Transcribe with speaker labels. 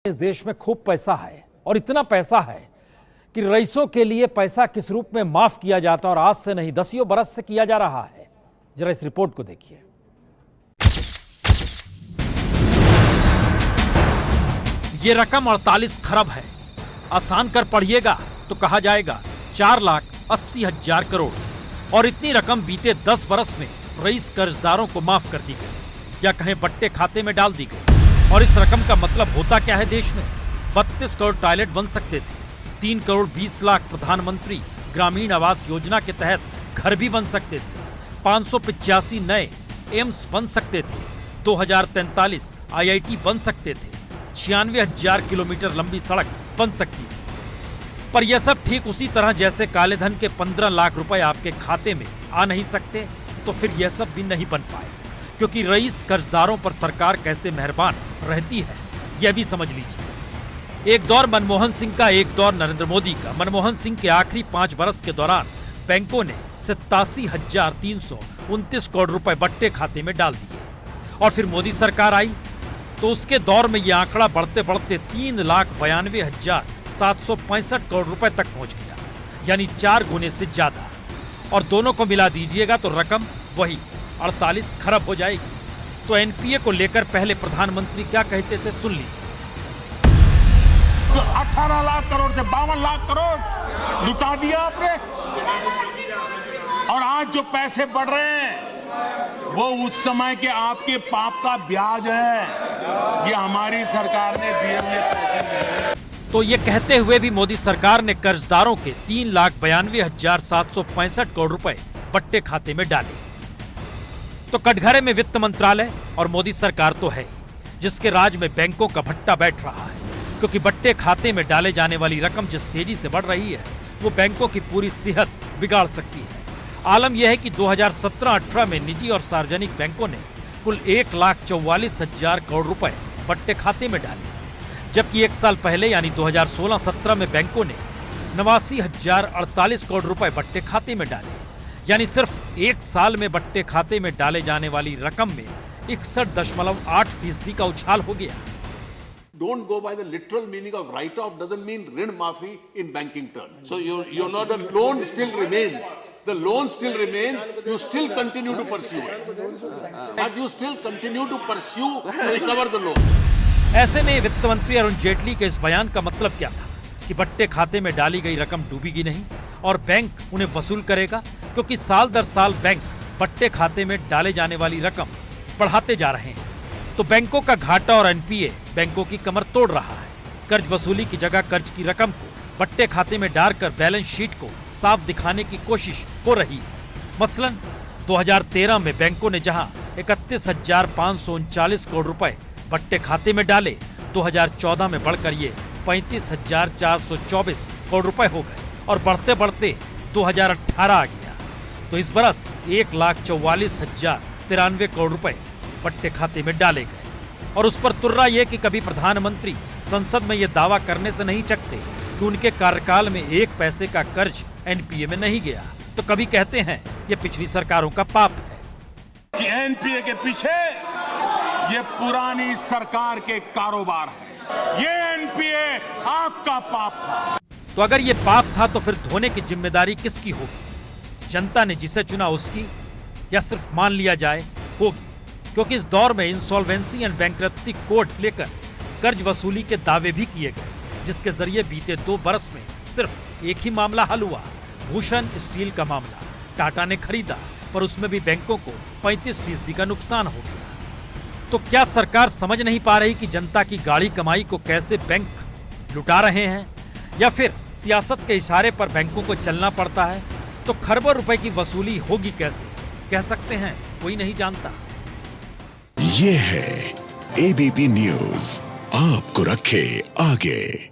Speaker 1: इस देश में खूब पैसा है और इतना पैसा है कि रईसों के लिए पैसा किस रूप में माफ किया जाता और आज से नहीं दसियों बरस से किया जा रहा है। जरा इस रिपोर्ट को देखिए। ये रकम 48 खरब है। आसान कर पढ़िएगा तो कहा जाएगा 4,80,000 करोड़। और इतनी रकम बीते 10 बरस में रईस कर्जदारों को माफ कर दी गई या कहें बट्टे खाते में डाल दी गई। और इस रकम का मतलब होता क्या है? देश में 32 करोड़ टॉयलेट बन सकते थे, 3 करोड़ 20 लाख प्रधानमंत्री ग्रामीण आवास योजना के तहत घर भी बन सकते थे, 585 नए एम्स बन सकते थे, 2043 IIT बन सकते थे, 96,000 किलोमीटर लंबी सड़क बन सकती थी। पर यह सब ठीक उसी तरह जैसे काले धन के 15 लाख रुपए आपके खाते में आ नहीं सकते, तो फिर यह सब भी नहीं बन पाए। क्योंकि रईस कर्जदारों पर सरकार कैसे मेहरबान रहती है यह भी समझ लीजिए। एक दौर मनमोहन सिंह का, एक दौर नरेंद्र मोदी का। मनमोहन सिंह के आखिरी 5 बरस के दौरान बैंकों ने 87,329 करोड़ रुपए बट्टे खाते में डाल दिए। और फिर मोदी सरकार आई तो उसके दौर में यह आंकड़ा बढ़ते बढ़ते 3,92,765 करोड़ रुपए तक पहुंच गया, यानी 4 गुने से ज्यादा। और दोनों को मिला दीजिएगा तो रकम वही 48 खरब हो जाएगी। तो एनपीए को लेकर पहले प्रधानमंत्री क्या कहते थे, सुन लीजिए।
Speaker 2: तो 18 लाख करोड़ से 52 लाख करोड़ लुटा दिया आपने। और आज जो पैसे बढ़ रहे हैं वो उस समय के आपके पाप का ब्याज है। ये हमारी सरकार ने दिए हुए पैसे।
Speaker 1: तो ये कहते हुए भी मोदी सरकार ने कर्जदारों के 3,92,765 करोड़ रुपए बट्टे खाते में डाले। तो कटघरे में वित्त मंत्रालय और मोदी सरकार तो है, जिसके राज में बैंकों का भट्टा बैठ रहा है। क्योंकि बट्टे खाते में डाले जाने वाली रकम जिस तेजी से बढ़ रही है वो बैंकों की पूरी सेहत बिगाड़ सकती है। आलम यह है कि 2017-18 में निजी और सार्वजनिक बैंकों ने कुल 1,44,000 करोड़ रुपए बट्टे खाते में डाले, जबकि एक साल पहले यानी 2016-17 में बैंकों ने 89,048 करोड़ रुपए बट्टे खाते में डाले। यानी सिर्फ एक साल में बट्टे खाते में डाले जाने वाली रकम में 61.8% का उछाल हो गया।
Speaker 3: Don't go by the literal meaning of write-off doesn't mean ऋण माफी in banking terms. So you're not, the loan still remains. The loan still remains. You still continue to pursue it. But you still continue to pursue to recover the loan.
Speaker 1: ऐसे में वित्त मंत्री अरुण जेटली के इस बयान का मतलब क्या था कि बट्टे खाते में डाली गई रकम डूबेगी नहीं और बैंक उन्हें वसूल करेगा, क्योंकि साल दर साल बैंक बट्टे खाते में डाले जाने वाली रकम बढ़ाते जा रहे हैं। तो बैंकों का घाटा और एनपीए बैंकों की कमर तोड़ रहा है। कर्ज वसूली की जगह कर्ज की रकम को बट्टे खाते में डालकर बैलेंस शीट को साफ दिखाने की कोशिश हो रही है। मसलन 2013 में बैंकों ने जहां 31,539 करोड़ रुपए बट्टे खाते में डाले, 2014 में बढ़कर ये 35,424 करोड़ रुपए हो गए और बढ़ते बढ़ते 2018 आ गया। तो इस बरस 1,44,093 करोड़ रुपए बट्टे खाते में डाले गए। और उस पर तुर्रा ये कि कभी प्रधानमंत्री संसद में ये दावा करने से नहीं चकते कि उनके कार्यकाल में 1 पैसे का कर्ज एनपीए में नहीं गया, तो कभी कहते हैं ये पिछली सरकारों का पाप है
Speaker 2: कि एनपीए के पीछे ये पुरानी सरकार के कारोबार है। ये एनपीए आपका पाप था।
Speaker 1: तो अगर ये पाप था तो फिर धोने की जिम्मेदारी किसकी होगी? जनता ने जिसे चुना उसकी, या सिर्फ मान लिया जाए होगी? क्योंकि इस दौर में इंसॉल्वेंसी एंड बैंक्रप्सी कोड लेकर कर्ज वसूली के दावे भी किए गए, जिसके जरिए बीते 2 बरस में सिर्फ एक ही मामला हल हुआ, भूषण स्टील का मामला। टाटा ने खरीदा पर उसमें भी बैंकों को 35% का नुकसान हो गया। तो क्या सरकार समझ नहीं पा रही कि जनता की गाड़ी कमाई को कैसे बैंक लुटा रहे हैं, या फिर सियासत के इशारे पर बैंकों को चलना पड़ता है? तो खरबों रुपए की वसूली होगी कैसे, कह सकते हैं कोई नहीं जानता।
Speaker 4: ये है एबीपी न्यूज, आपको रखे आगे।